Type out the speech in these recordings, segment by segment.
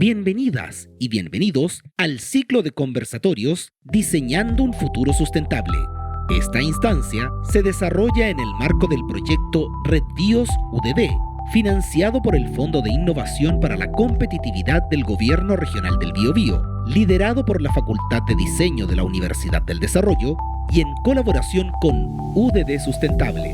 Bienvenidas y bienvenidos al ciclo de conversatorios Diseñando un futuro sustentable. Esta instancia se desarrolla en el marco del proyecto Red BIOS UDD, financiado por el Fondo de Innovación para la Competitividad del Gobierno Regional del Biobío, liderado por la Facultad de Diseño de la Universidad del Desarrollo y en colaboración con UDD Sustentable.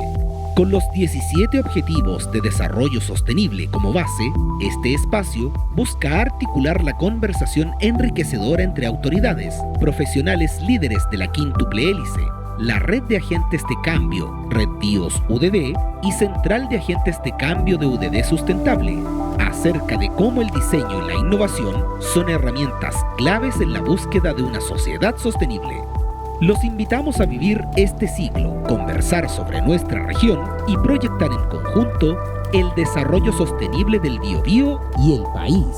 Con los 17 Objetivos de Desarrollo Sostenible como base, este espacio busca articular la conversación enriquecedora entre autoridades, profesionales líderes de la quíntuple hélice, la Red de Agentes de Cambio, Red BIOS UDD y Central de Agentes de Cambio de UDD Sustentable, acerca de cómo el diseño y la innovación son herramientas claves en la búsqueda de una sociedad sostenible. Los invitamos a vivir este ciclo, conversar sobre nuestra región y proyectar en conjunto el desarrollo sostenible del Biobío y el país.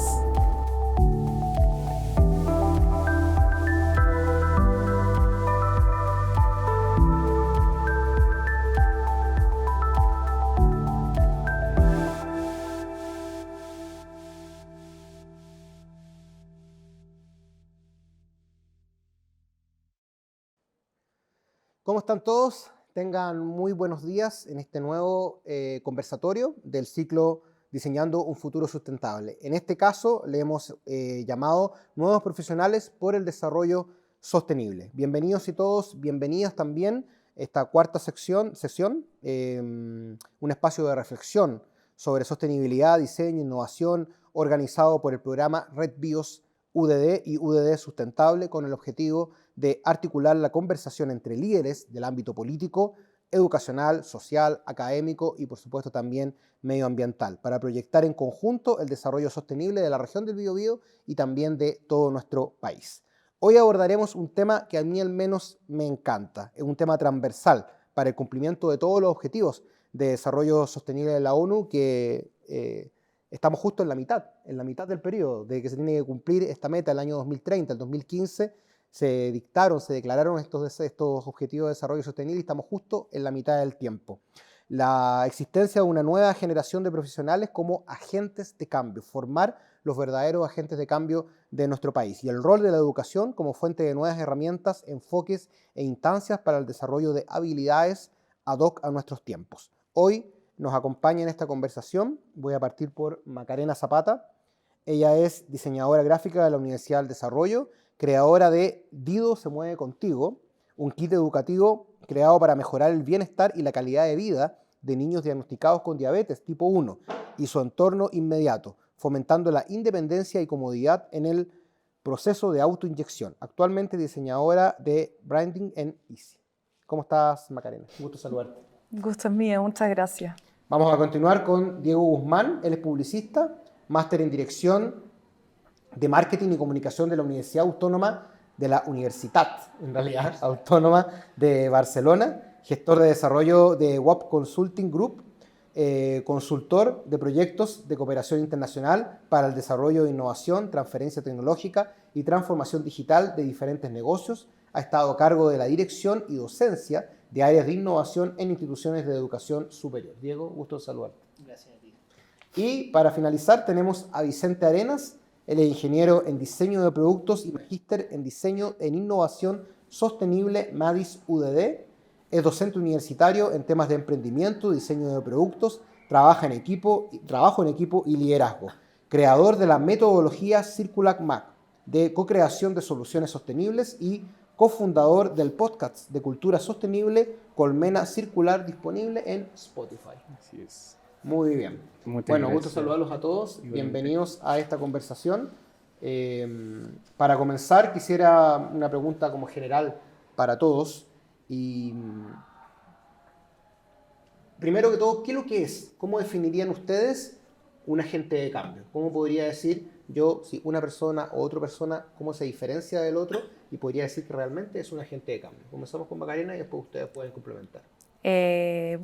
¿Cómo están todos? Tengan muy buenos días en este nuevo conversatorio del ciclo Diseñando un futuro sustentable. En este caso le hemos llamado Nuevos Profesionales por el Desarrollo Sostenible. Bienvenidos y todos, bienvenidas también a esta cuarta sesión, un espacio de reflexión sobre sostenibilidad, diseño, innovación, organizado por el programa Red BIOS UDD y UDD Sustentable con el objetivo de articular la conversación entre líderes del ámbito político, educacional, social, académico y por supuesto también medioambiental, para proyectar en conjunto el desarrollo sostenible de la región del Biobío y también de todo nuestro país. Hoy abordaremos un tema que a mí al menos me encanta, es un tema transversal para el cumplimiento de todos los objetivos de desarrollo sostenible de la ONU que estamos justo en la mitad del periodo de que se tiene que cumplir esta meta el año 2030, el 2015, se declararon estos objetivos de desarrollo sostenible y estamos justo en la mitad del tiempo. La existencia de una nueva generación de profesionales como agentes de cambio, formar los verdaderos agentes de cambio de nuestro país y el rol de la educación como fuente de nuevas herramientas, enfoques e instancias para el desarrollo de habilidades ad hoc a nuestros tiempos. Hoy nos acompaña en esta conversación, voy a partir por Macarena Zapata. Ella es diseñadora gráfica de la Universidad del Desarrollo, creadora de Dido se mueve contigo, un kit educativo creado para mejorar el bienestar y la calidad de vida de niños diagnosticados con diabetes tipo 1 y su entorno inmediato, fomentando la independencia y comodidad en el proceso de autoinyección. Actualmente diseñadora de branding en Easy. ¿Cómo estás, Macarena? Un gusto saludarte. Gusto es mío, muchas gracias. Vamos a continuar con Diego Guzmán, él es publicista, máster en dirección de Marketing y Comunicación de la Universidad Autónoma de la Universitat, en realidad, Autónoma de Barcelona, gestor de desarrollo de WAP Consulting Group, consultor de proyectos de cooperación internacional para el desarrollo de innovación, transferencia tecnológica y transformación digital de diferentes negocios. Ha estado a cargo de la dirección y docencia de áreas de innovación en instituciones de educación superior. Diego, gusto de saludarte. Gracias a ti. Y para finalizar tenemos a Vicente Arenas. Él es ingeniero en diseño de productos y magíster en diseño en innovación sostenible MADIS UDD. Es docente universitario en temas de emprendimiento, diseño de productos, trabajo en equipo y liderazgo. Creador de la metodología Circulac MAC de co-creación de soluciones sostenibles y cofundador del podcast de cultura sostenible Colmena Circular, disponible en Spotify. Así es. Muy bien. Muchas gracias. Gusto saludarlos a todos. Igualmente. Bienvenidos a esta conversación. Para comenzar, quisiera una pregunta como general para todos. Y primero que todo, ¿qué es lo que es? ¿Cómo definirían ustedes un agente de cambio? ¿Cómo podría decir yo, si una persona o otra persona, cómo se diferencia del otro? Y podría decir que realmente es un agente de cambio. Comenzamos con Macarena y después ustedes pueden complementar. Es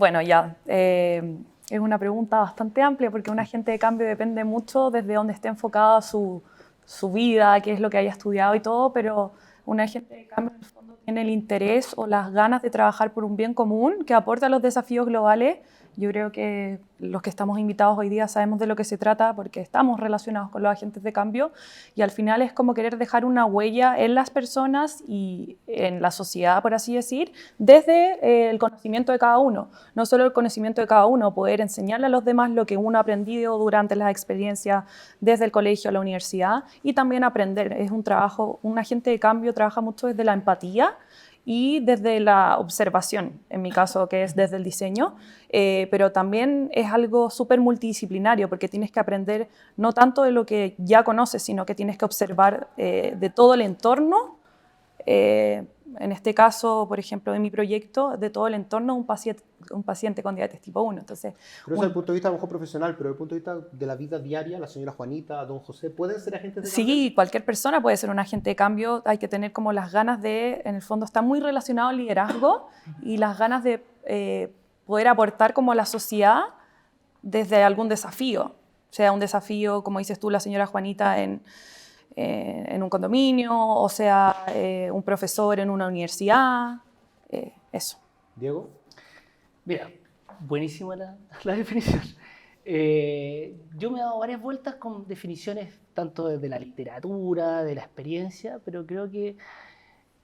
una pregunta bastante amplia porque un agente de cambio depende mucho desde dónde esté enfocada su vida, qué es lo que haya estudiado y todo, pero un agente de cambio en el fondo tiene el interés o las ganas de trabajar por un bien común que aporta a los desafíos globales Yo creo que los que estamos invitados hoy día sabemos de lo que se trata porque estamos relacionados con los agentes de cambio y al final es como querer dejar una huella en las personas y en la sociedad, por así decir, desde el conocimiento de cada uno. No solo el conocimiento de cada uno, poder enseñarle a los demás lo que uno ha aprendido durante las experiencias desde el colegio a la universidad y también aprender. Es un trabajo, un agente de cambio trabaja mucho desde la empatía y desde la observación, en mi caso, que es desde el diseño, pero también es algo súper multidisciplinario porque tienes que aprender no tanto de lo que ya conoces, sino que tienes que observar de todo el entorno. En este caso, por ejemplo, en mi proyecto, de todo el entorno de un paciente con diabetes tipo 1. Entonces, Pero eso desde el punto de vista a lo mejor profesional, pero desde el punto de vista de la vida diaria, la señora Juanita, don José, ¿pueden ser agentes de cambio? sí, cualquier persona puede ser un agente de cambio. Hay que tener como las ganas de, en el fondo está muy relacionado al liderazgo y las ganas de poder aportar como a la sociedad desde algún desafío. Sea un desafío, como dices tú, la señora Juanita en un condominio, o sea, un profesor en una universidad, eso. Diego. Mira, buenísima la definición. Yo me he dado varias vueltas con definiciones tanto desde la literatura, de la experiencia, pero creo que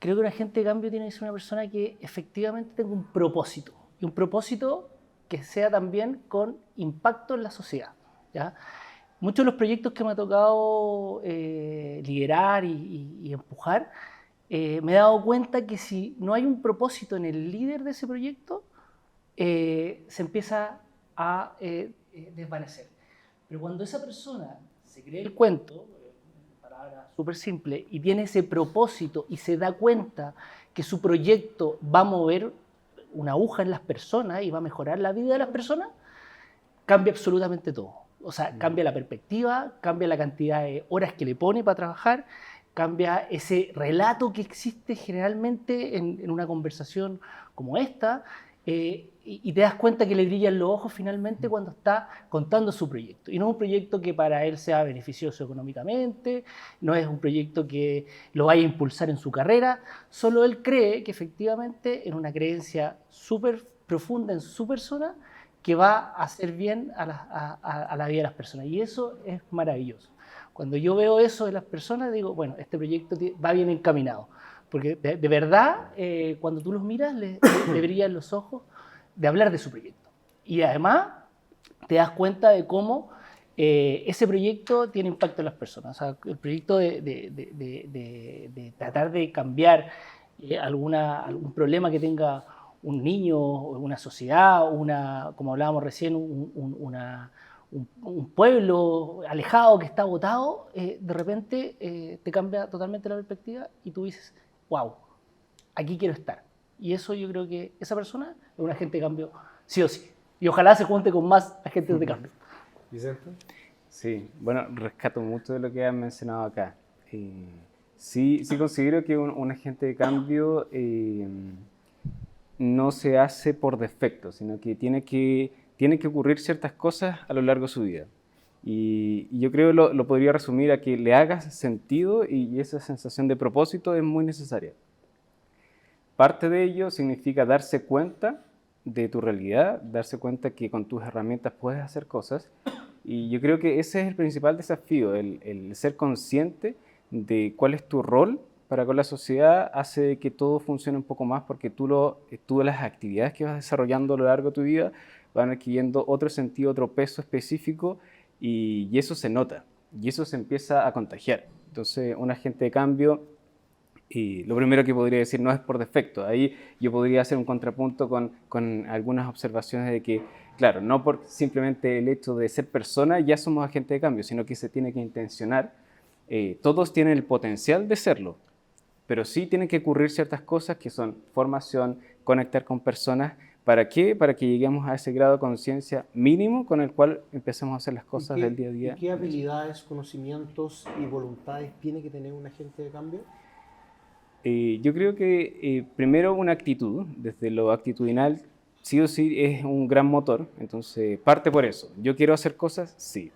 un agente de cambio tiene que ser una persona que efectivamente tenga un propósito, y un propósito que sea también con impacto en la sociedad, ¿ya? Muchos de los proyectos que me ha tocado liderar y empujar, me he dado cuenta que si no hay un propósito en el líder de ese proyecto, se empieza a desvanecer. Pero cuando esa persona se cree el cuento, palabra súper simple, y tiene ese propósito y se da cuenta que su proyecto va a mover una aguja en las personas y va a mejorar la vida de las personas, cambia absolutamente todo. O sea, cambia la perspectiva, cambia la cantidad de horas que le pone para trabajar, cambia ese relato que existe generalmente en una conversación como esta, y te das cuenta que le brillan los ojos finalmente cuando está contando su proyecto. Y no es un proyecto que para él sea beneficioso económicamente, no es un proyecto que lo vaya a impulsar en su carrera, solo él cree que efectivamente en una creencia súper profunda en su persona, que va a hacer bien a la vida de las personas. Y eso es maravilloso. Cuando yo veo eso de las personas, digo, bueno, este proyecto va bien encaminado. Porque de verdad, cuando tú los miras, le brillan los ojos de hablar de su proyecto. Y además, te das cuenta de cómo ese proyecto tiene impacto en las personas. O sea, el proyecto de tratar de cambiar algún problema que tenga un niño, una sociedad, como hablábamos recién, un pueblo alejado que está botado, de repente te cambia totalmente la perspectiva y tú dices, wow, aquí quiero estar. Y eso yo creo que esa persona es un agente de cambio sí o sí. Y ojalá se junte con más agentes de cambio. ¿Vicente? Sí, bueno, rescato mucho de lo que han mencionado acá. Sí considero que un agente de cambio no se hace por defecto, sino que tiene que ocurrir ciertas cosas a lo largo de su vida. Y yo creo lo podría resumir a que le hagas sentido y esa sensación de propósito es muy necesaria. Parte de ello significa darse cuenta de tu realidad, darse cuenta que con tus herramientas puedes hacer cosas. Y yo creo que ese es el principal desafío, el ser consciente de cuál es tu rol para con la sociedad hace que todo funcione un poco más porque tú las actividades que vas desarrollando a lo largo de tu vida van adquiriendo otro sentido, otro peso específico y eso se nota y eso se empieza a contagiar. Entonces, un agente de cambio, lo primero que podría decir no es por defecto. Ahí yo podría hacer un contrapunto con algunas observaciones de que, claro, no por simplemente el hecho de ser persona ya somos agentes de cambio, sino que se tiene que intencionar. Todos tienen el potencial de serlo, pero sí tienen que ocurrir ciertas cosas que son formación, conectar con personas. ¿Para qué? Para que lleguemos a ese grado de conciencia mínimo con el cual empecemos a hacer las cosas del día a día. ¿Y qué habilidades, conocimientos y voluntades tiene que tener un agente de cambio? Yo creo que primero una actitud, desde lo actitudinal, sí o sí es un gran motor, entonces parte por eso. ¿Yo quiero hacer cosas? Sí.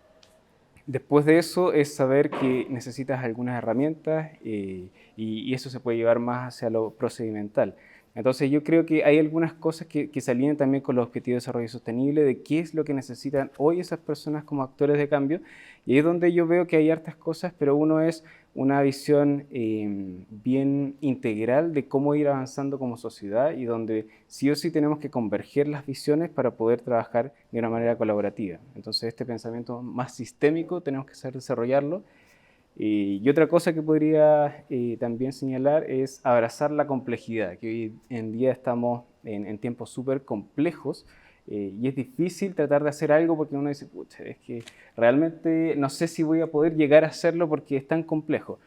Después de eso es saber que necesitas algunas herramientas y eso se puede llevar más hacia lo procedimental. Entonces yo creo que hay algunas cosas que se alinean también con los objetivos de desarrollo sostenible, de qué es lo que necesitan hoy esas personas como actores de cambio, y ahí es donde yo veo que hay hartas cosas, pero uno es una visión bien integral de cómo ir avanzando como sociedad y donde sí o sí tenemos que converger las visiones para poder trabajar de una manera colaborativa. Entonces este pensamiento más sistémico tenemos que saber desarrollarlo. Y otra cosa que podría también señalar es abrazar la complejidad, que hoy en día estamos en tiempos súper complejos y es difícil tratar de hacer algo porque uno dice, pucha, es que realmente no sé si voy a poder llegar a hacerlo porque es tan complejo.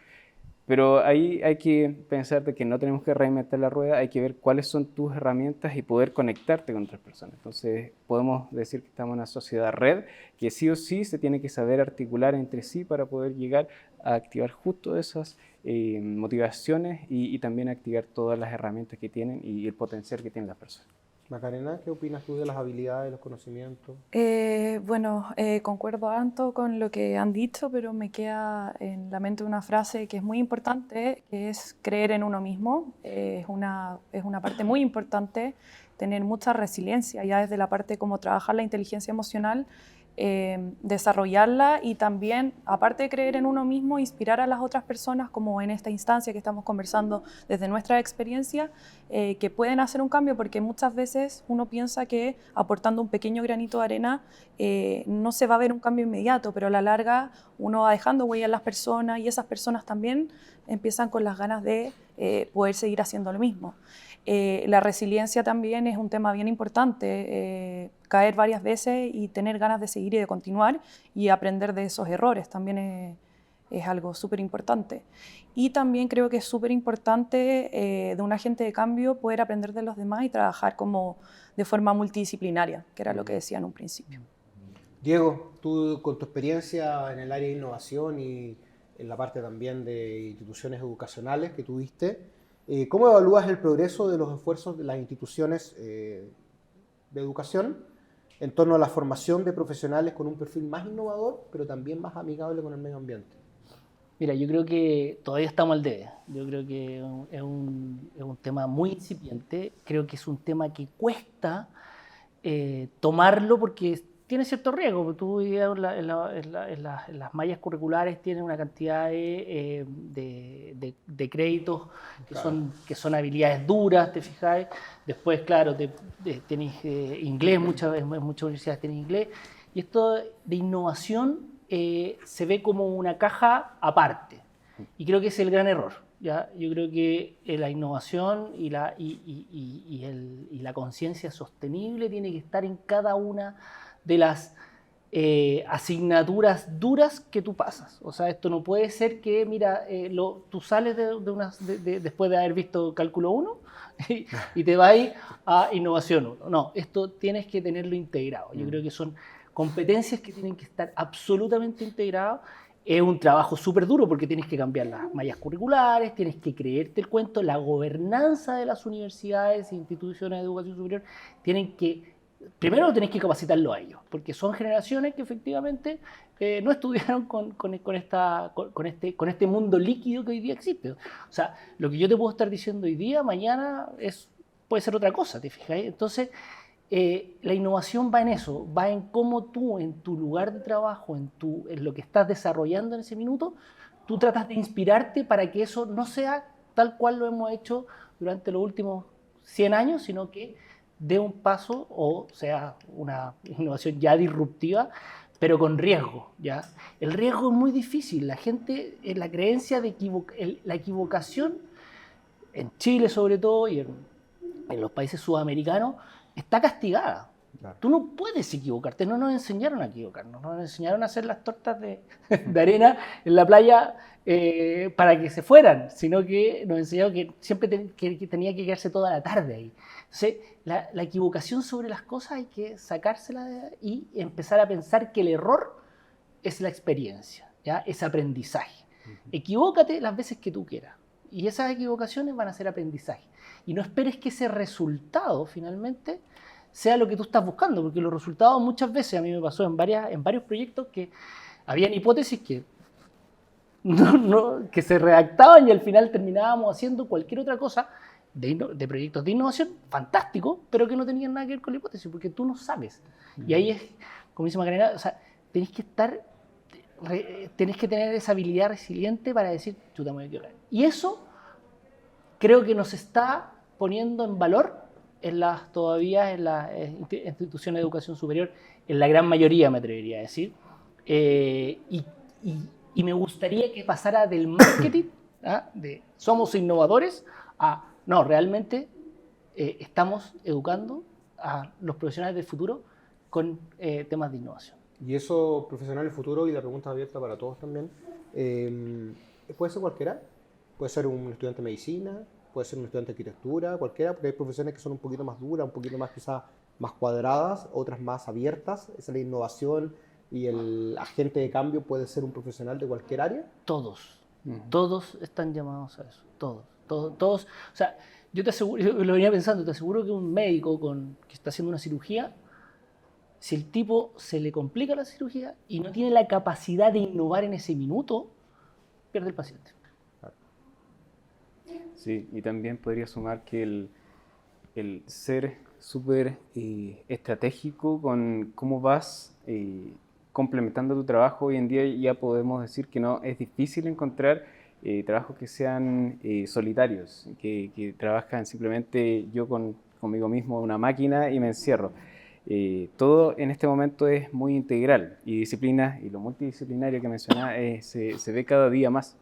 Pero ahí hay que pensar de que no tenemos que reinventar la rueda, hay que ver cuáles son tus herramientas y poder conectarte con otras personas. Entonces podemos decir que estamos en una sociedad red que sí o sí se tiene que saber articular entre sí para poder llegar a activar justo esas motivaciones y también activar todas las herramientas que tienen y el potencial que tienen las personas. Macarena, ¿qué opinas tú de las habilidades, los conocimientos? Concuerdo tanto con lo que han dicho, pero me queda en la mente una frase que es muy importante, que es creer en uno mismo. Es una parte muy importante, tener mucha resiliencia, ya desde la parte como trabajar la inteligencia emocional, desarrollarla y también, aparte de creer en uno mismo, inspirar a las otras personas, como en esta instancia que estamos conversando desde nuestra experiencia, que pueden hacer un cambio, porque muchas veces uno piensa que aportando un pequeño granito de arena no se va a ver un cambio inmediato, pero a la larga uno va dejando huella en las personas y esas personas también empiezan con las ganas de poder seguir haciendo lo mismo. La resiliencia también es un tema bien importante, caer varias veces y tener ganas de seguir y de continuar y aprender de esos errores también es algo súper importante. Y también creo que es súper importante de un agente de cambio poder aprender de los demás y trabajar como de forma multidisciplinaria, que era lo que decía en un principio. Diego, tú con tu experiencia en el área de innovación y en la parte también de instituciones educacionales que tuviste, ¿cómo evalúas el progreso de los esfuerzos de las instituciones de educación en torno a la formación de profesionales con un perfil más innovador, pero también más amigable con el medio ambiente? Mira, yo creo que todavía estamos al debe. Yo creo que es un tema muy incipiente. Creo que es un tema que cuesta tomarlo porque tiene cierto riesgo. Tú hoy día en las mallas curriculares tienes una cantidad de créditos que son habilidades duras, ¿te fijáis? Después, claro, tenés inglés, muchas universidades tienen inglés. Y esto de innovación se ve como una caja aparte. Y creo que ese es el gran error. ¿Ya? Yo creo que la innovación y la conciencia sostenible tiene que estar en cada una de las asignaturas duras que tú pasas. O sea, esto no puede ser que, mira, tú sales después de haber visto Cálculo 1 y te vas a Innovación 1. No, esto tienes que tenerlo integrado. Yo creo que son competencias que tienen que estar absolutamente integradas. Es un trabajo súper duro porque tienes que cambiar las mallas curriculares, tienes que creerte el cuento, la gobernanza de las universidades e instituciones de educación superior primero tenés que capacitarlo a ellos, porque son generaciones que efectivamente no estudiaron con este mundo líquido que hoy día existe. O sea, lo que yo te puedo estar diciendo hoy día, mañana puede ser otra cosa, ¿te fijas? Entonces, la innovación va en eso, va en cómo tú, en tu lugar de trabajo, en lo que estás desarrollando en ese minuto, tú tratas de inspirarte para que eso no sea tal cual lo hemos hecho durante los últimos 100 años, sino que dé un paso o sea una innovación ya disruptiva, pero con riesgo, ¿ya? El riesgo es muy difícil. La gente, la creencia de la equivocación, en Chile sobre todo y en los países sudamericanos, está castigada. Claro. Tú no puedes equivocarte, no nos enseñaron a equivocarnos, nos enseñaron a hacer las tortas de arena en la playa para que se fueran, sino que nos enseñaron que siempre que tenía que quedarse toda la tarde ahí. Entonces, la equivocación sobre las cosas hay que sacársela y empezar a pensar que el error es la experiencia, ¿ya? Es aprendizaje. Equivócate las veces que tú quieras y esas equivocaciones van a ser aprendizaje. Y no esperes que ese resultado finalmente sea lo que tú estás buscando, porque los resultados muchas veces, a mí me pasó en varios proyectos que habían hipótesis que se redactaban y al final terminábamos haciendo cualquier otra cosa de proyectos de innovación, fantástico, pero que no tenían nada que ver con la hipótesis, porque tú no sabes. Y ahí es, como dice Macarena, o sea, tenés que tener esa habilidad resiliente para decir, chuta, me voy a equivocar. Y eso creo que nos está poniendo en valor todavía en las instituciones de educación superior, en la gran mayoría, me atrevería a decir. Y me gustaría que pasara del marketing, de somos innovadores, a no, realmente estamos educando a los profesionales del futuro con temas de innovación. Y eso, profesional del futuro, y la pregunta abierta para todos también, puede ser cualquiera, puede ser un estudiante de medicina, puede ser un estudiante de arquitectura, cualquiera, porque hay profesiones que son un poquito más duras, un poquito más quizás más cuadradas, otras más abiertas. Esa es la innovación y el agente de cambio puede ser un profesional de cualquier área. Todos están llamados a eso, todos. O sea, yo te aseguro, yo lo venía pensando, te aseguro que un médico que está haciendo una cirugía, si el tipo se le complica la cirugía y no tiene la capacidad de innovar en ese minuto, pierde el paciente. Sí, y también podría sumar que el ser súper estratégico con cómo vas complementando tu trabajo. Hoy en día ya podemos decir que no es difícil encontrar trabajos que sean solitarios, que trabajan simplemente yo conmigo mismo una máquina y me encierro. Todo en este momento es muy integral y disciplina, y lo multidisciplinario que mencionaba se ve cada día más.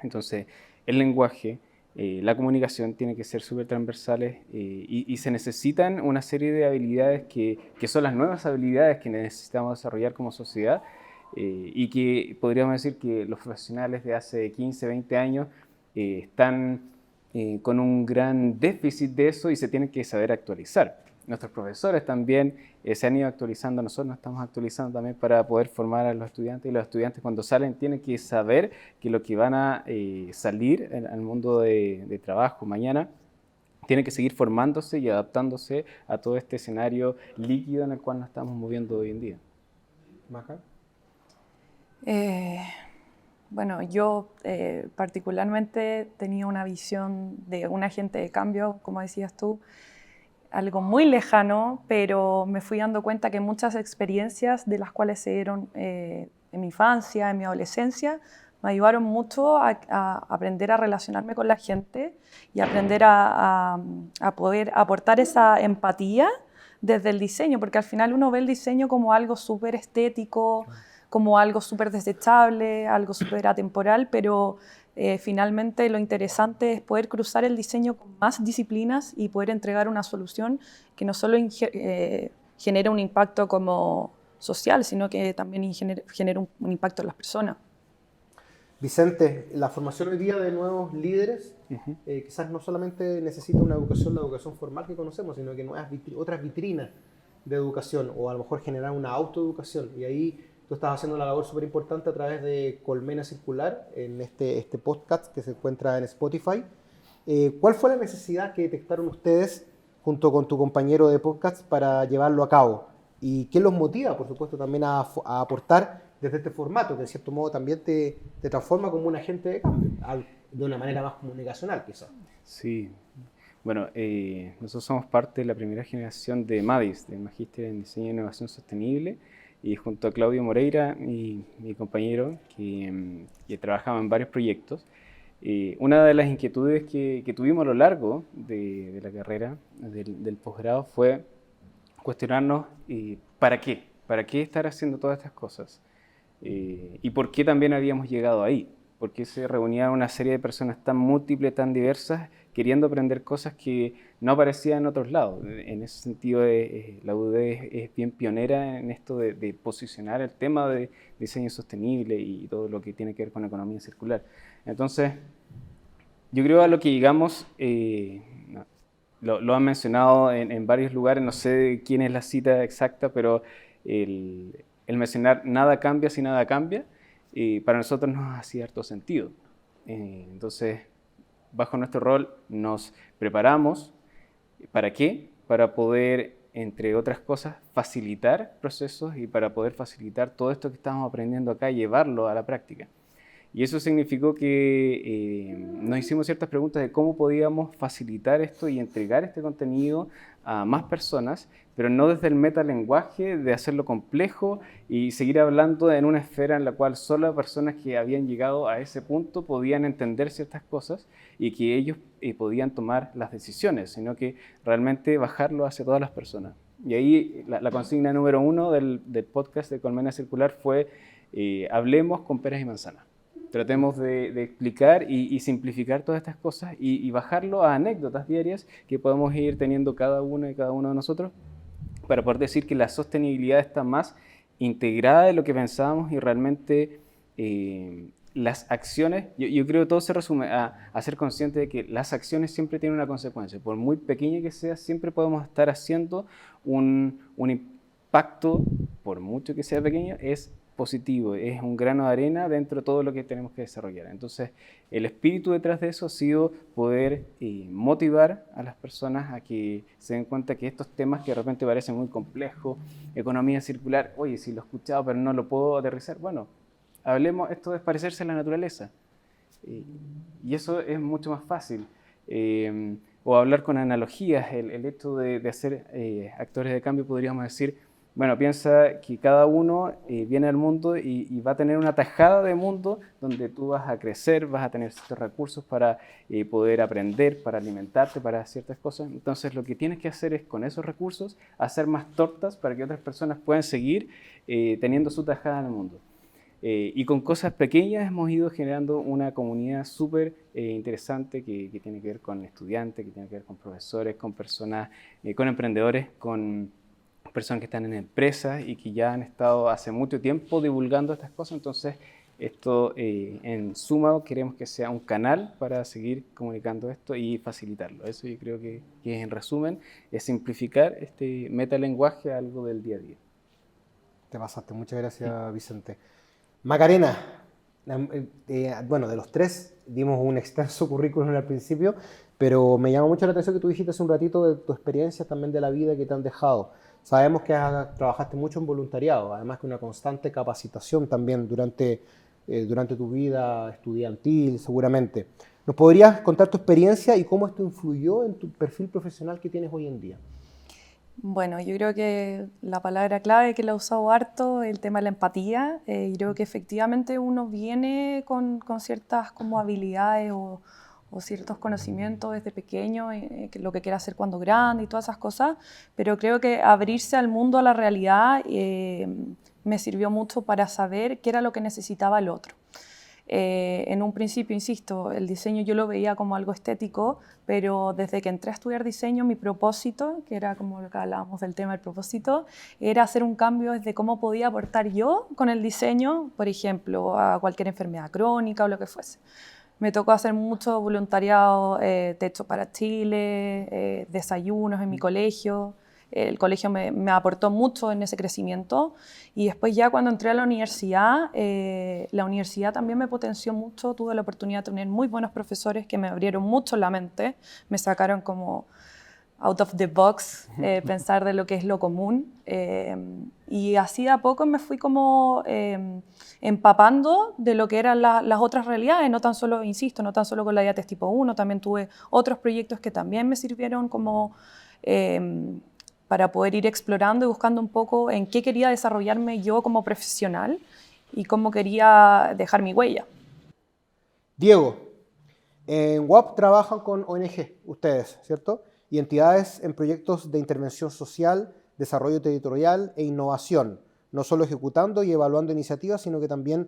Entonces, el lenguaje, la comunicación tiene que ser súper transversales y se necesitan una serie de habilidades que son las nuevas habilidades que necesitamos desarrollar como sociedad y que podríamos decir que los profesionales de hace 15, 20 años están con un gran déficit de eso y se tienen que saber actualizar. Nuestros profesores también se han ido actualizando, nosotros nos estamos actualizando también para poder formar a los estudiantes, y los estudiantes cuando salen tienen que saber que lo que van a salir al mundo de trabajo mañana tienen que seguir formándose y adaptándose a todo este escenario líquido en el cual nos estamos moviendo hoy en día. Maca. Bueno, yo particularmente tenía una visión de un agente de cambio, como decías tú, algo muy lejano, pero me fui dando cuenta que muchas experiencias de las cuales se dieron en mi infancia, en mi adolescencia, me ayudaron mucho a aprender a relacionarme con la gente y aprender a poder aportar esa empatía desde el diseño, porque al final uno ve el diseño como algo súper estético, como algo súper desechable, algo súper atemporal, pero finalmente lo interesante es poder cruzar el diseño con más disciplinas y poder entregar una solución que no solo genere un impacto como social, sino que también genere un impacto en las personas. Vicente, la formación hoy día de nuevos líderes quizás no solamente necesita la educación formal que conocemos, sino que otras vitrinas de educación, o a lo mejor generar una autoeducación. Y ahí tú estás haciendo una labor súper importante a través de Colmena Circular, en este podcast que se encuentra en Spotify. ¿Cuál fue la necesidad que detectaron ustedes junto con tu compañero de podcast para llevarlo a cabo? ¿Y qué los motiva, por supuesto, también a aportar desde este formato, que de cierto modo también te transforma como un agente de cambio, de una manera más comunicacional quizás? Sí, bueno, nosotros somos parte de la primera generación de MADIS, de Magíster en Diseño e Innovación Sostenible, y junto a Claudio Moreira, mi compañero, que trabajaba en varios proyectos, una de las inquietudes que tuvimos a lo largo de la carrera, del posgrado, fue cuestionarnos ¿para qué? ¿Para qué estar haciendo todas estas cosas? Y por qué también habíamos llegado ahí. ¿Por qué se reunían una serie de personas tan múltiples, tan diversas, queriendo aprender cosas que no aparecían en otros lados? En ese sentido, la UD es bien pionera en esto de posicionar el tema de diseño sostenible y todo lo que tiene que ver con economía circular. Entonces, yo creo a lo que llegamos, lo han mencionado en varios lugares, no sé quién es la cita exacta, pero el mencionar nada cambia si nada cambia, para nosotros nos hacía harto sentido. Entonces, bajo nuestro rol nos preparamos. ¿Para qué? Para poder, entre otras cosas, facilitar procesos y para poder facilitar todo esto que estamos aprendiendo acá y llevarlo a la práctica. Y eso significó que nos hicimos ciertas preguntas de cómo podíamos facilitar esto y entregar este contenido a más personas, pero no desde el metalenguaje de hacerlo complejo y seguir hablando en una esfera en la cual solo personas que habían llegado a ese punto podían entender ciertas cosas y que ellos podían tomar las decisiones, sino que realmente bajarlo hacia todas las personas. Y ahí la consigna número 1 del podcast de Colmena Circular fue hablemos con peras y manzanas. Tratemos de explicar y simplificar todas estas cosas y bajarlo a anécdotas diarias que podemos ir teniendo cada uno y cada uno de nosotros para poder decir que la sostenibilidad está más integrada de lo que pensábamos y realmente las acciones, yo creo que todo se resume a ser consciente de que las acciones siempre tienen una consecuencia. Por muy pequeña que sea, siempre podemos estar haciendo un impacto, por mucho que sea pequeño, es positivo, es un grano de arena dentro de todo lo que tenemos que desarrollar. Entonces, el espíritu detrás de eso ha sido poder motivar a las personas a que se den cuenta que estos temas que de repente parecen muy complejos, economía circular, oye, sí lo he escuchado, pero no lo puedo aterrizar, bueno, hablemos, esto es parecerse a la naturaleza. Y eso es mucho más fácil. O hablar con analogías, el hecho de hacer actores de cambio, podríamos decir, bueno, piensa que cada uno viene al mundo y va a tener una tajada de mundo donde tú vas a crecer, vas a tener ciertos recursos para poder aprender, para alimentarte, para ciertas cosas. Entonces lo que tienes que hacer es con esos recursos hacer más tortas para que otras personas puedan seguir teniendo su tajada en el mundo. Y con cosas pequeñas hemos ido generando una comunidad súper interesante que tiene que ver con estudiantes, que tiene que ver con profesores, con personas, con emprendedores, con personas que están en empresas y que ya han estado hace mucho tiempo divulgando estas cosas. Entonces, esto en suma queremos que sea un canal para seguir comunicando esto y facilitarlo. Eso yo creo que en resumen es simplificar este metalenguaje a algo del día a día. Te pasaste, muchas gracias, Vicente. Macarena, bueno, de los tres dimos un extenso currículum al principio, pero me llama mucho la atención que tú dijiste hace un ratito de tu experiencia también de la vida que te han dejado. Sabemos que trabajaste mucho en voluntariado, además que una constante capacitación también durante tu vida estudiantil, seguramente. ¿Nos podrías contar tu experiencia y cómo esto influyó en tu perfil profesional que tienes hoy en día? Bueno, yo creo que la palabra clave que la he usado harto es el tema de la empatía. Y creo que efectivamente uno viene con ciertas como habilidades o ciertos conocimientos desde pequeño, lo que quiere hacer cuando grande y todas esas cosas, pero creo que abrirse al mundo, a la realidad, me sirvió mucho para saber qué era lo que necesitaba el otro. En un principio, insisto, el diseño yo lo veía como algo estético, pero desde que entré a estudiar diseño, mi propósito, que era como lo que hablábamos del tema del propósito, era hacer un cambio desde cómo podía aportar yo con el diseño, por ejemplo, a cualquier enfermedad crónica o lo que fuese. Me tocó hacer mucho voluntariado, Techo para Chile, desayunos en mi colegio. El colegio me aportó mucho en ese crecimiento. Y después ya cuando entré a la universidad también me potenció mucho. Tuve la oportunidad de tener muy buenos profesores que me abrieron mucho la mente. Me sacaron como out of the box, pensar de lo que es lo común. Y así de a poco me fui como empapando de lo que eran las otras realidades, no tan solo, insisto, no tan solo con la diabetes tipo 1, también tuve otros proyectos que también me sirvieron como para poder ir explorando y buscando un poco en qué quería desarrollarme yo como profesional y cómo quería dejar mi huella. Diego, en WAP trabajan con ONG, ustedes, ¿cierto? Y entidades en proyectos de intervención social, desarrollo territorial e innovación, no solo ejecutando y evaluando iniciativas, sino que también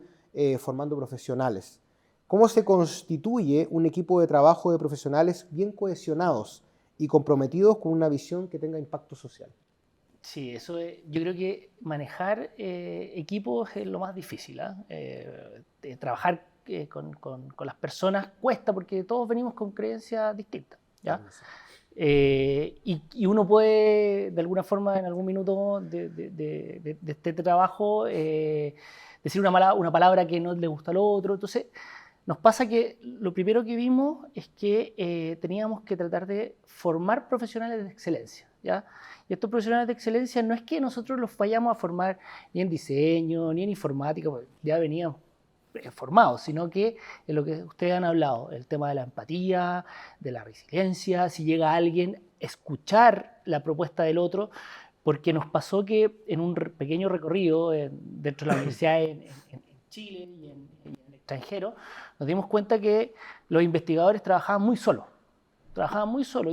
formando profesionales. ¿Cómo se constituye un equipo de trabajo de profesionales bien cohesionados y comprometidos con una visión que tenga impacto social? Sí, eso es, yo creo que manejar equipos es lo más difícil. Trabajar con las personas cuesta porque todos venimos con creencias distintas, ¿ya? Y uno puede, de alguna forma, en algún minuto de este trabajo, decir una palabra que no le gusta al otro. Entonces, nos pasa que lo primero que vimos es que teníamos que tratar de formar profesionales de excelencia, ¿ya? Y estos profesionales de excelencia no es que nosotros los vayamos a formar ni en diseño, ni en informática, porque ya veníamos formados, sino que es lo que ustedes han hablado, el tema de la empatía, de la resiliencia, si llega alguien, escuchar la propuesta del otro, porque nos pasó que en un pequeño recorrido dentro de la universidad en Chile y en el extranjero, nos dimos cuenta que los investigadores trabajaban muy solos,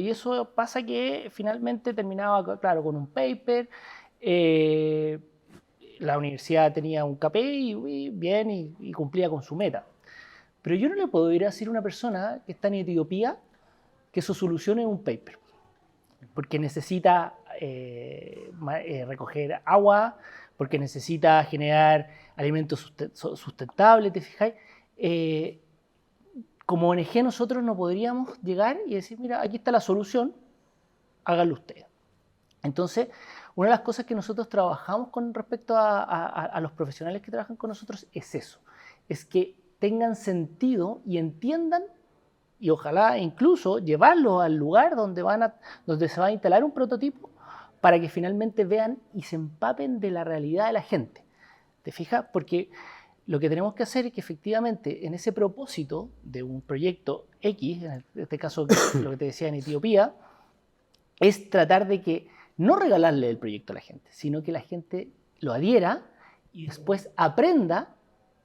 y eso pasa que finalmente terminaba, claro, con un paper, la universidad tenía un KPI bien y cumplía con su meta. Pero yo no le puedo ir a decir a una persona que está en Etiopía que su solución es un paper, porque necesita recoger agua, porque necesita generar alimentos sustentables, ¿te fijáis? Como ONG nosotros no podríamos llegar y decir, mira, aquí está la solución, háganlo ustedes. Entonces, una de las cosas que nosotros trabajamos con respecto a los profesionales que trabajan con nosotros es eso, es que tengan sentido y entiendan, y ojalá incluso llevarlos al lugar donde se va a instalar un prototipo para que finalmente vean y se empapen de la realidad de la gente. ¿Te fijas? Porque lo que tenemos que hacer es que efectivamente en ese propósito de un proyecto X, en este caso lo que te decía en Etiopía, es tratar de que no regalarle el proyecto a la gente, sino que la gente lo adhiera y después aprenda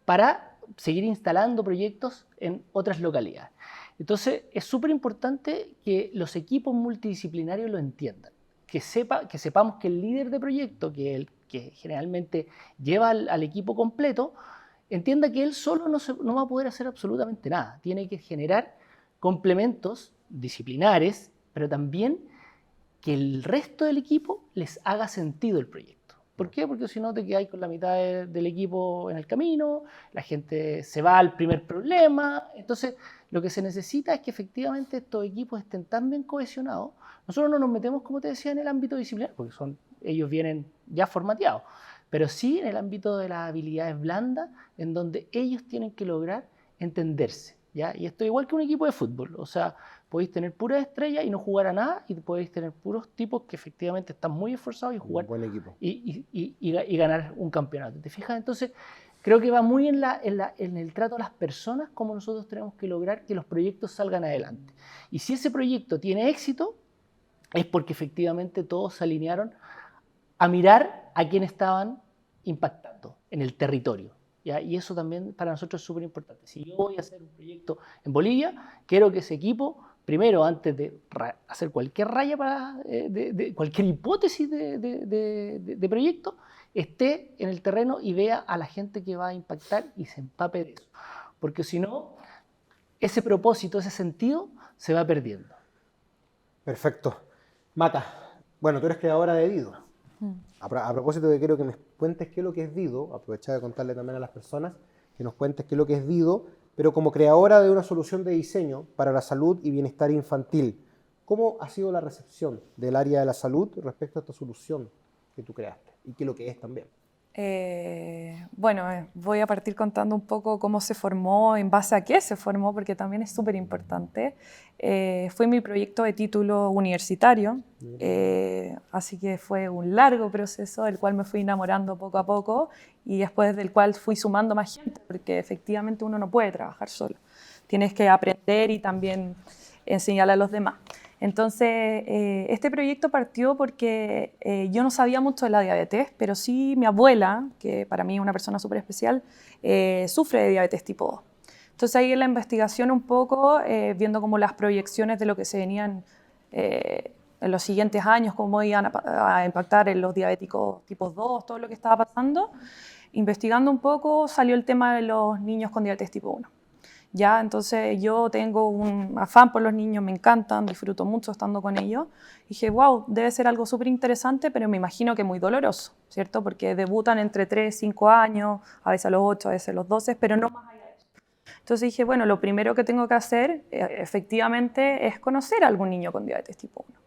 para seguir instalando proyectos en otras localidades. Entonces, es súper importante que los equipos multidisciplinarios lo entiendan, que sepamos que el líder de proyecto, que el que generalmente lleva al equipo completo, entienda que él solo no va a poder hacer absolutamente nada. Tiene que generar complementos disciplinares, pero también que el resto del equipo les haga sentido el proyecto. ¿Por qué? Porque si no te quedas con la mitad del equipo en el camino, la gente se va al primer problema. Entonces, lo que se necesita es que efectivamente estos equipos estén tan bien cohesionados. Nosotros no nos metemos, como te decía, en el ámbito disciplinario, porque ellos vienen ya formateados, pero sí en el ámbito de las habilidades blandas, en donde ellos tienen que lograr entenderse, ¿ya? Y esto es igual que un equipo de fútbol, o sea, podéis tener puras estrellas y no jugar a nada, y podéis tener puros tipos que efectivamente están muy esforzados y jugar buen equipo. Y ganar un campeonato. ¿Te fijas? Entonces, creo que va muy en el trato a las personas, como nosotros tenemos que lograr que los proyectos salgan adelante. Y si ese proyecto tiene éxito, es porque efectivamente todos se alinearon a mirar a quién estaban impactando en el territorio, ¿ya? Y eso también para nosotros es súper importante. Si yo voy a hacer un proyecto en Bolivia, quiero que ese equipo, primero, antes de hacer cualquier raya de cualquier hipótesis de proyecto, esté en el terreno y vea a la gente que va a impactar y se empape de eso. Porque si no, ese propósito, ese sentido, se va perdiendo. Perfecto. Mata, bueno, tú eres creadora de Dido. A propósito que quiero que me cuentes qué es lo que es Dido, aprovechar de contarle también a las personas, que nos cuentes qué es lo que es Dido, pero como creadora de una solución de diseño para la salud y bienestar infantil, ¿cómo ha sido la recepción del área de la salud respecto a esta solución que tú creaste y qué es lo que es también? Voy a partir contando un poco cómo se formó, en base a qué se formó, porque también es súper importante. Fue mi proyecto de título universitario, así que fue un largo proceso del cual me fui enamorando poco a poco y después del cual fui sumando más gente, porque efectivamente uno no puede trabajar solo. Tienes que aprender y también enseñarle a los demás. Entonces, este proyecto partió porque yo no sabía mucho de la diabetes, pero sí mi abuela, que para mí es una persona súper especial, sufre de diabetes tipo 2. Entonces ahí en la investigación un poco, viendo como las proyecciones de lo que se venían en los siguientes años, cómo iban a impactar en los diabéticos tipo 2, todo lo que estaba pasando, investigando un poco salió el tema de los niños con diabetes tipo 1. ¿Ya? Entonces yo tengo un afán por los niños, me encantan, disfruto mucho estando con ellos. Y dije, wow, debe ser algo súper interesante, pero me imagino que muy doloroso, ¿cierto? Porque debutan entre 3, 5 años, a veces a los 8, a veces a los 12, pero no más allá de eso. Entonces dije, bueno, lo primero que tengo que hacer, efectivamente, es conocer a algún niño con diabetes tipo 1.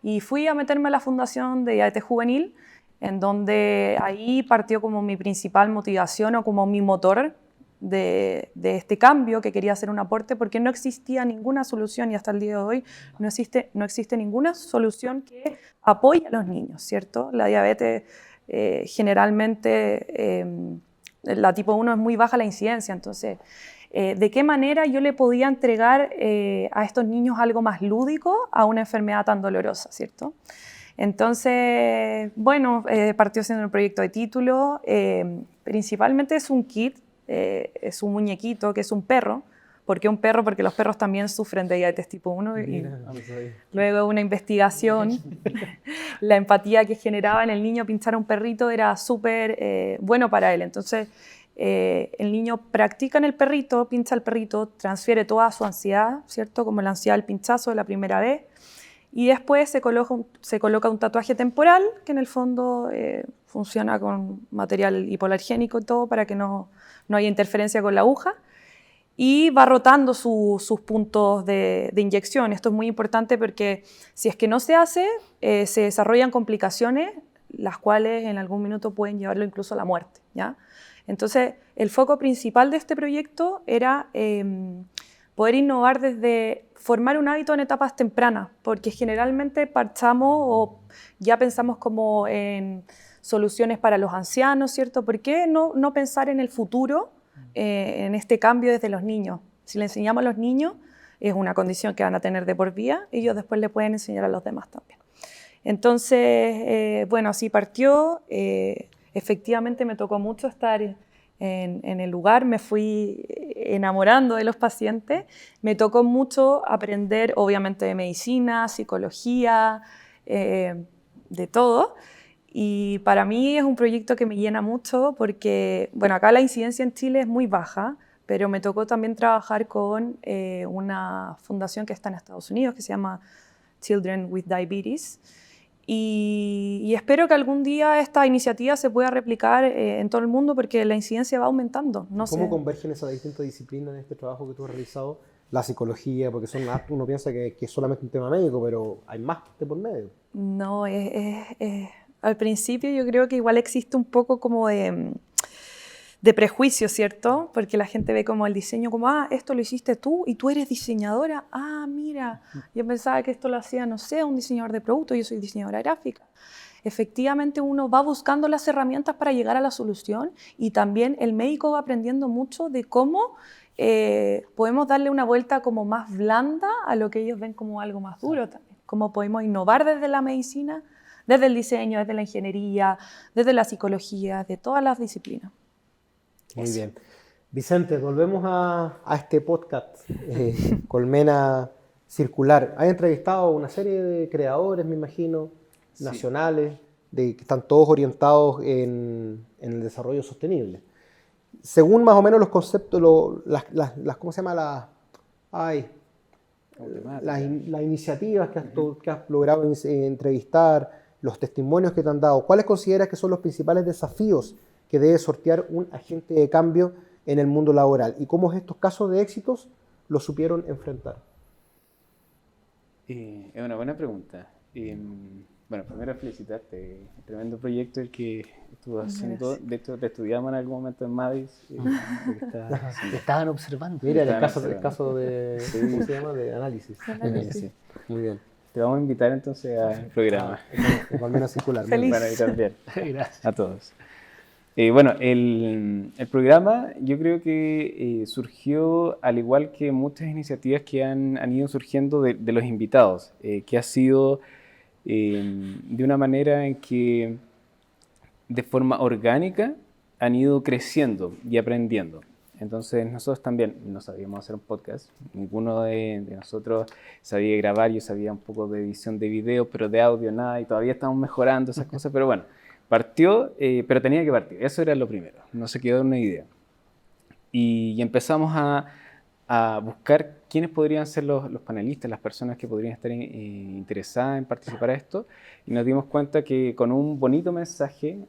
Y fui a meterme a la Fundación de Diabetes Juvenil, en donde ahí partió como mi principal motivación o como mi motor de este cambio, que quería hacer un aporte, porque no existía ninguna solución y hasta el día de hoy no existe ninguna solución que apoye a los niños, ¿cierto? La diabetes generalmente la tipo 1 es muy baja la incidencia, entonces, ¿de qué manera yo le podía entregar a estos niños algo más lúdico a una enfermedad tan dolorosa, ¿cierto? Entonces, bueno, partió siendo un proyecto de título, principalmente es un kit, es un muñequito que es un perro. ¿Por qué un perro? Porque los perros también sufren de diabetes tipo 1. Mira, Luego de una investigación, la empatía que generaba en el niño pinchar a un perrito era súper bueno para él. Entonces, el niño practica en el perrito, pincha al perrito, transfiere toda su ansiedad, ¿cierto? Como la ansiedad del pinchazo de la primera vez. Y después se coloca un tatuaje temporal, que en el fondo funciona con material hipoalergénico y todo para que no haya interferencia con la aguja. Y va rotando sus puntos de inyección. Esto es muy importante porque si es que no se hace, se desarrollan complicaciones, las cuales en algún minuto pueden llevarlo incluso a la muerte, ¿ya? Entonces, el foco principal de este proyecto era poder innovar desde formar un hábito en etapas tempranas, porque generalmente parchamos o ya pensamos como en soluciones para los ancianos, ¿cierto? ¿Por qué no pensar en el futuro? En este cambio desde los niños. Si le enseñamos a los niños, es una condición que van a tener de por vida, ellos después le pueden enseñar a los demás también. Entonces, bueno, así partió. Efectivamente me tocó mucho estar en el lugar, me fui enamorando de los pacientes, me tocó mucho aprender obviamente de medicina, psicología, de todo. Y para mí es un proyecto que me llena mucho porque, bueno, acá la incidencia en Chile es muy baja, pero me tocó también trabajar con una fundación que está en Estados Unidos que se llama Children with Diabetes. Y espero que algún día esta iniciativa se pueda replicar en todo el mundo porque la incidencia va aumentando. ¿Cómo convergen esas distintas disciplinas en este trabajo que tú has realizado? La psicología, porque uno piensa que es solamente un tema médico, pero hay más de por medio. No, al principio yo creo que igual existe un poco como de prejuicio, ¿cierto? Porque la gente ve como el diseño como, esto lo hiciste tú y tú eres diseñadora. Mira, yo pensaba que esto lo hacía, no sé, un diseñador de producto, yo soy diseñadora gráfica. Efectivamente uno va buscando las herramientas para llegar a la solución y también el médico va aprendiendo mucho de cómo podemos darle una vuelta como más blanda a lo que ellos ven como algo más duro también. Cómo podemos innovar desde la medicina, desde el diseño, desde la ingeniería, desde la psicología, de todas las disciplinas. Muy bien. Vicente, volvemos a este podcast, Colmena Circular. Has entrevistado a una serie de creadores, me imagino, nacionales, que están todos orientados en el desarrollo sostenible. Según más o menos los conceptos, ¿cómo se llama? Las iniciativas que has logrado entrevistar, los testimonios que te han dado, ¿cuáles consideras que son los principales desafíos que debe sortear un agente de cambio en el mundo laboral? ¿Y cómo estos casos de éxitos los supieron enfrentar? Es una buena pregunta. Bueno, primero felicitarte. Tremendo proyecto el que estuvo haciendo. Gracias. De hecho, te estudiamos en algún momento en Madis. Te estaban observando. Mira, el caso de, ¿cómo se llama? De análisis. Sí. Muy bien. Te vamos a invitar entonces al programa. Colmena Circular. Feliz. Bueno, y también. Gracias. A todos. Bueno, el programa yo creo que surgió al igual que muchas iniciativas que han ido surgiendo de los invitados, que ha sido de una manera en que de forma orgánica han ido creciendo y aprendiendo. Entonces nosotros también no sabíamos hacer un podcast, ninguno de nosotros sabía grabar, yo sabía un poco de edición de video, pero de audio nada, y todavía estamos mejorando esas cosas, pero bueno. Partió, pero tenía que partir, eso era lo primero, no se quedó una idea. Y empezamos a buscar quiénes podrían ser los panelistas, las personas que podrían estar interesadas en participar a esto, y nos dimos cuenta que con un bonito mensaje,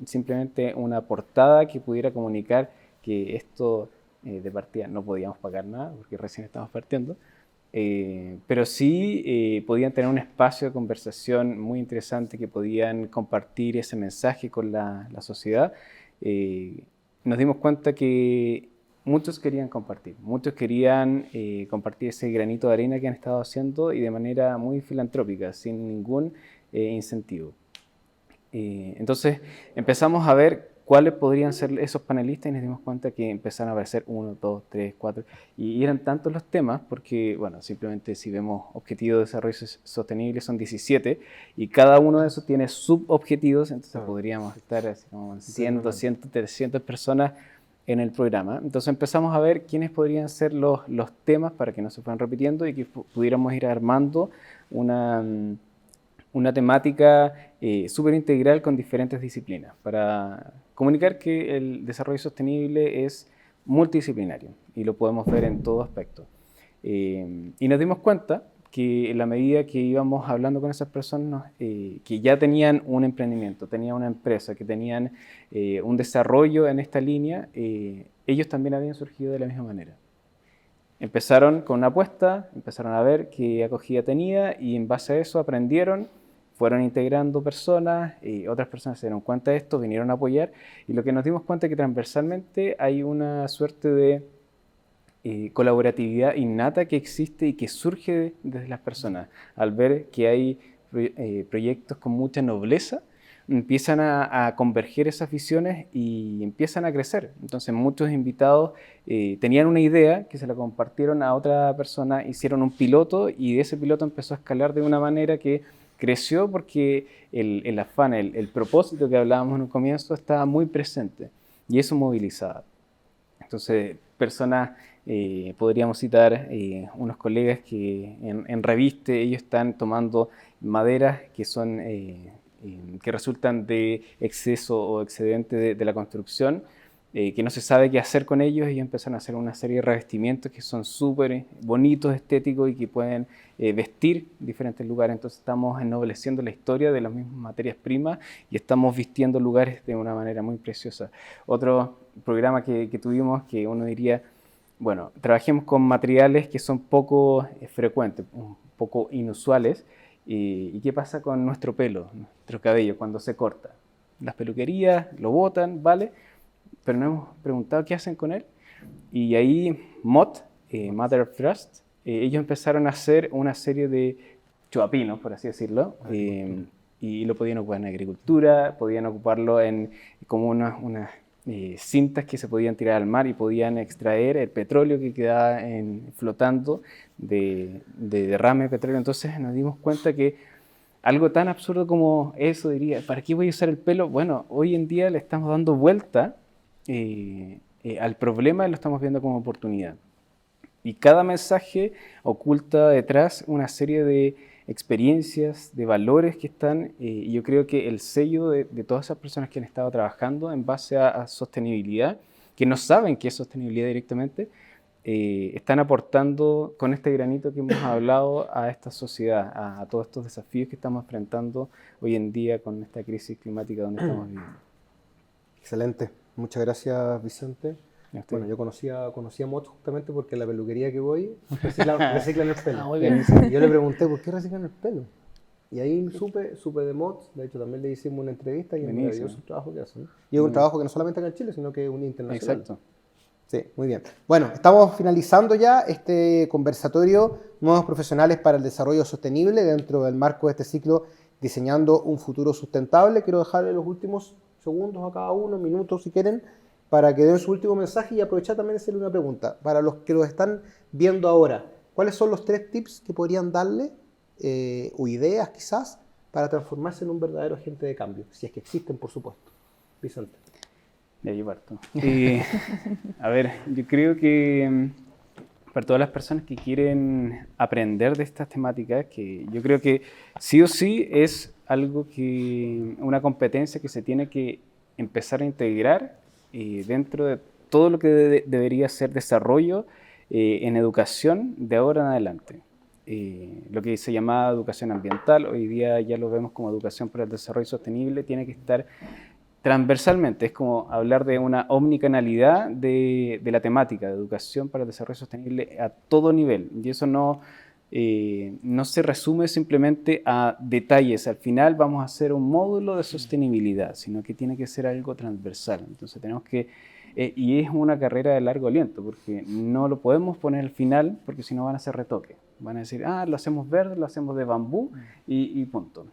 simplemente una portada que pudiera comunicar que esto de partida no podíamos pagar nada, porque recién estamos partiendo, pero sí podían tener un espacio de conversación muy interesante, que podían compartir ese mensaje con la sociedad. Nos dimos cuenta que muchos querían compartir ese granito de arena que han estado haciendo y de manera muy filantrópica, sin ningún incentivo. Entonces empezamos a ver cuáles podrían ser esos panelistas y nos dimos cuenta que empezaron a aparecer 1, 2, 3, 4 y eran tantos los temas porque, bueno, simplemente si vemos objetivos de desarrollo sostenible son 17 y cada uno de esos tiene subobjetivos, entonces podríamos estar así como 100, 200, 300 personas en el programa. Entonces empezamos a ver quiénes podrían ser los temas para que no se fueran repitiendo y que pudiéramos ir armando una temática súper integral con diferentes disciplinas para comunicar que el desarrollo sostenible es multidisciplinario y lo podemos ver en todo aspecto. Y nos dimos cuenta que en la medida que íbamos hablando con esas personas que ya tenían un emprendimiento, tenían una empresa, que tenían un desarrollo en esta línea, ellos también habían surgido de la misma manera. Empezaron con una apuesta, empezaron a ver qué acogida tenía y en base a eso aprendieron, fueron integrando personas, otras personas se dieron cuenta de esto, vinieron a apoyar y lo que nos dimos cuenta es que transversalmente hay una suerte de colaboratividad innata que existe y que surge desde las personas. Al ver que hay proyectos con mucha nobleza, empiezan a converger esas visiones y empiezan a crecer. Entonces muchos invitados tenían una idea que se la compartieron a otra persona, hicieron un piloto y ese piloto empezó a escalar de una manera que creció porque el afán, el propósito que hablábamos en un comienzo estaba muy presente y eso movilizaba. Entonces, personas, podríamos citar unos colegas que en Reviste ellos están tomando maderas que son que resultan de exceso o excedente de la construcción, que no se sabe qué hacer con ellos y empiezan a hacer una serie de revestimientos que son súper bonitos, estéticos y que pueden vestir diferentes lugares. Entonces estamos ennobleciendo la historia de las mismas materias primas y estamos vistiendo lugares de una manera muy preciosa. Otro programa que tuvimos que uno diría, bueno, trabajemos con materiales que son poco frecuentes, un poco inusuales. ¿Y qué pasa con nuestro pelo, nuestro cabello cuando se corta? Las peluquerías lo botan, ¿vale? Pero no hemos preguntado qué hacen con él. Y ahí Mott, Mother of Trust, ellos empezaron a hacer una serie de chuapinos, por así decirlo, y lo podían ocupar en agricultura, podían ocuparlo en como unas cintas que se podían tirar al mar y podían extraer el petróleo que quedaba flotando de derrame de petróleo. Entonces nos dimos cuenta que algo tan absurdo como eso, diría, ¿para qué voy a usar el pelo? Bueno, hoy en día le estamos dando vuelta al problema y lo estamos viendo como oportunidad. Y cada mensaje oculta detrás una serie de experiencias, de valores que están, y yo creo que el sello de todas esas personas que han estado trabajando en base a sostenibilidad, que no saben qué es sostenibilidad directamente, están aportando con este granito que hemos hablado a esta sociedad, a todos estos desafíos que estamos enfrentando hoy en día con esta crisis climática donde estamos viviendo. Excelente. Muchas gracias, Vicente. Bueno, yo conocía a Mott justamente porque en la peluquería que voy reciclan el pelo. Muy bien. Y yo le pregunté, ¿por qué reciclan el pelo? Y ahí supe de Mott. De hecho, también le hicimos una entrevista y es maravilloso el trabajo que hacen. Y es un trabajo que no solamente acá en Chile, sino que es un internacional. Exacto. Sí, muy bien. Bueno, estamos finalizando ya este conversatorio Nuevos Profesionales para el Desarrollo Sostenible dentro del marco de este ciclo Diseñando un Futuro Sustentable. Quiero dejarle los últimos segundos a cada uno, minutos si quieren, para que den su último mensaje y aprovechar también de hacerle una pregunta. Para los que los están viendo ahora, ¿cuáles son los 3 tips que podrían darle, o ideas quizás, para transformarse en un verdadero agente de cambio? Si es que existen, por supuesto. Vicente. Ya, yo parto. A ver, yo creo que para todas las personas que quieren aprender de estas temáticas, que yo creo que sí o sí es algo una competencia que se tiene que empezar a integrar dentro de todo lo que debería ser desarrollo en educación de ahora en adelante. Lo que se llamaba educación ambiental, hoy día ya lo vemos como educación para el desarrollo sostenible, tiene que estar transversalmente, es como hablar de una omnicanalidad de la temática de educación para el desarrollo sostenible a todo nivel. Y eso no se resume simplemente a detalles. Al final vamos a hacer un módulo de sostenibilidad, sino que tiene que ser algo transversal. Entonces tenemos que, y es una carrera de largo aliento, porque no lo podemos poner al final, porque si no van a hacer retoque. Van a decir, lo hacemos verde, lo hacemos de bambú y punto.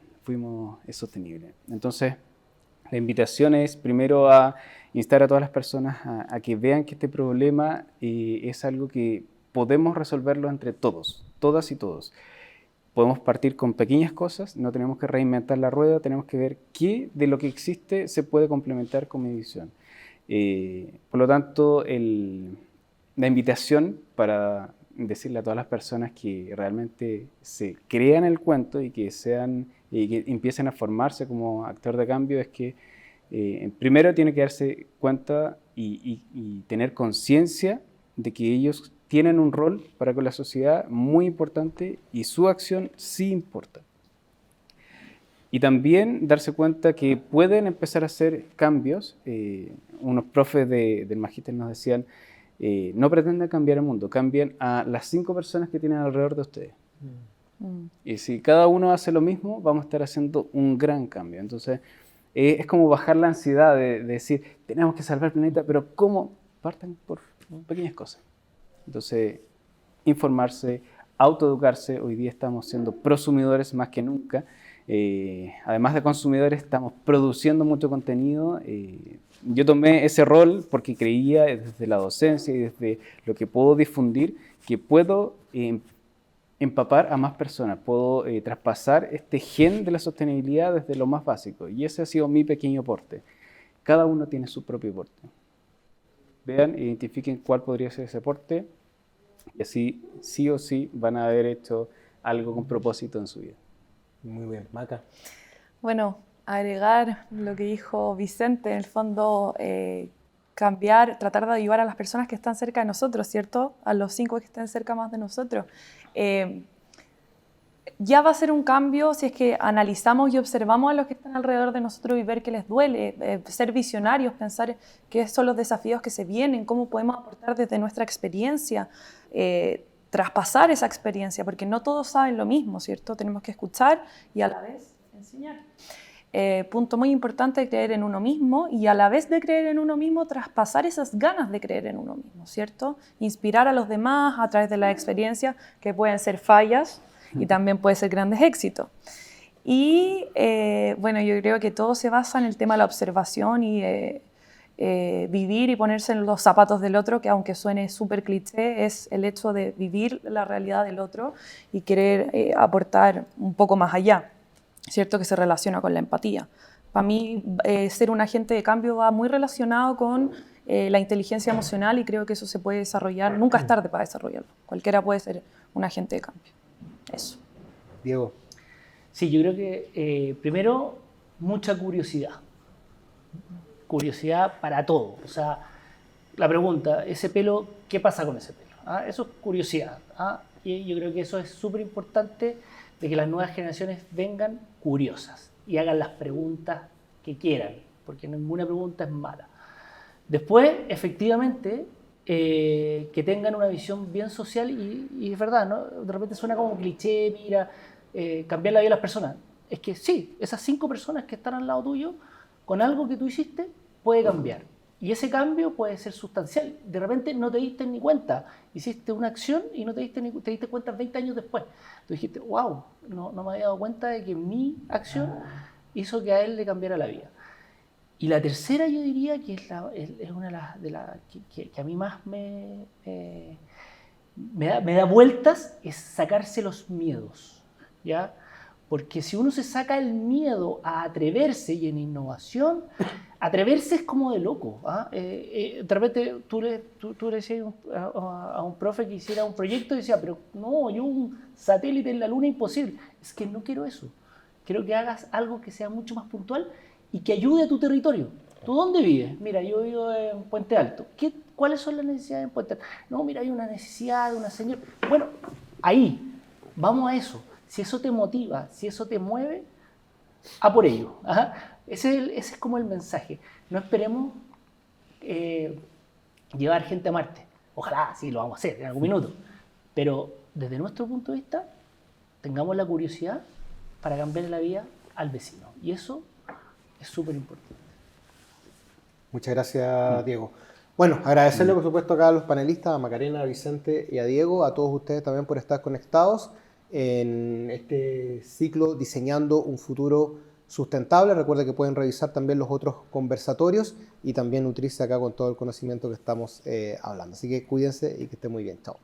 Es sostenible. Entonces, la La invitación es primero a instar a todas las personas a que vean que este problema es algo que podemos resolverlo entre todos, todas y todos. Podemos partir con pequeñas cosas, no tenemos que reinventar la rueda, tenemos que ver qué de lo que existe se puede complementar con medición. Por lo tanto, la invitación para decirle a todas las personas que realmente se crean el cuento y que empiecen a formarse como actor de cambio es que primero tiene que darse cuenta y tener conciencia de que ellos tienen un rol para con la sociedad muy importante y su acción sí importa. Y también darse cuenta que pueden empezar a hacer cambios. Unos profes del Magíster nos decían, no pretendan cambiar el mundo, cambien a las 5 personas que tienen alrededor de ustedes. Y si cada uno hace lo mismo, vamos a estar haciendo un gran cambio. Entonces, es como bajar la ansiedad de decir, tenemos que salvar el planeta, pero ¿cómo? Partan por pequeñas cosas. Entonces, informarse, autoeducarse. Hoy día estamos siendo prosumidores más que nunca. Además de consumidores, estamos produciendo mucho contenido. Yo tomé ese rol porque creía desde la docencia y desde lo que puedo difundir que puedo empapar a más personas, puedo traspasar este gen de la sostenibilidad desde lo más básico. Y ese ha sido mi pequeño aporte. Cada uno tiene su propio aporte. Vean, identifiquen cuál podría ser ese aporte y así, sí o sí, van a haber hecho algo con propósito en su vida. Muy bien, Maca. Bueno, agregar lo que dijo Vicente, en el fondo, cambiar, tratar de ayudar a las personas que están cerca de nosotros, ¿cierto? A los 5 que estén cerca más de nosotros. Ya va a ser un cambio si es que analizamos y observamos a los que están alrededor de nosotros y ver qué les duele, ser visionarios, pensar qué son los desafíos que se vienen, cómo podemos aportar desde nuestra experiencia, traspasar esa experiencia, porque no todos saben lo mismo, ¿cierto? Tenemos que escuchar y a la vez enseñar. Punto muy importante, creer en uno mismo y a la vez de creer en uno mismo, traspasar esas ganas de creer en uno mismo, ¿cierto? Inspirar a los demás a través de la experiencia, que pueden ser fallas y también pueden ser grandes éxitos. Y bueno, yo creo que todo se basa en el tema de la observación y vivir y ponerse en los zapatos del otro, que aunque suene súper cliché, es el hecho de vivir la realidad del otro y querer aportar un poco más allá, ¿cierto? Que se relaciona con la empatía. Para mí, ser un agente de cambio va muy relacionado con la inteligencia emocional y creo que eso se puede desarrollar, nunca es tarde para desarrollarlo. Cualquiera puede ser un agente de cambio. Eso. Diego. Sí, yo creo que primero, mucha curiosidad. Curiosidad para todo. O sea, la pregunta, ese pelo, ¿qué pasa con ese pelo? ¿Ah? Eso es curiosidad. ¿Ah? Y yo creo que eso es súper importante, de que las nuevas generaciones vengan curiosas y hagan las preguntas que quieran, porque ninguna pregunta es mala. Después, efectivamente, que tengan una visión bien social y es verdad, ¿no? De repente suena como cliché, mira, cambiar la vida de las personas. Es que sí, esas 5 personas que están al lado tuyo, con algo que tú hiciste, puede cambiar. Y ese cambio puede ser sustancial. De repente no te diste ni cuenta. Hiciste una acción y no te diste cuenta 20 años después. Tú dijiste, wow, no me había dado cuenta de que mi acción hizo que a él le cambiara la vida. Y la tercera yo diría que es una de las que a mí más me da vueltas, es sacarse los miedos, ¿ya? Porque si uno se saca el miedo a atreverse, y en innovación, atreverse es como de loco. ¿Ah? De repente tú le decías a un profe que hiciera un proyecto y decía, pero no, yo un satélite en la luna imposible. Es que no quiero eso. Quiero que hagas algo que sea mucho más puntual y que ayude a tu territorio. ¿Tú dónde vives? Mira, yo vivo en Puente Alto. ¿Cuáles son las necesidades en Puente Alto? No, mira, hay una necesidad de una señora. Bueno, ahí, vamos a eso. Si eso te motiva, si eso te mueve, a por ello. Ajá. Ese es como el mensaje. No esperemos llevar gente a Marte. Ojalá, sí, lo vamos a hacer en algún minuto. Pero desde nuestro punto de vista, tengamos la curiosidad para cambiar la vida al vecino. Y eso es súper importante. Muchas gracias, Diego. Bueno, agradecerle por supuesto acá a los panelistas, a Macarena, a Vicente y a Diego, a todos ustedes también por estar conectados en este ciclo Diseñando un futuro sustentable. Recuerde que pueden revisar también los otros conversatorios y también nutrirse acá con todo el conocimiento que estamos hablando. Así que cuídense y que estén muy bien. Chao.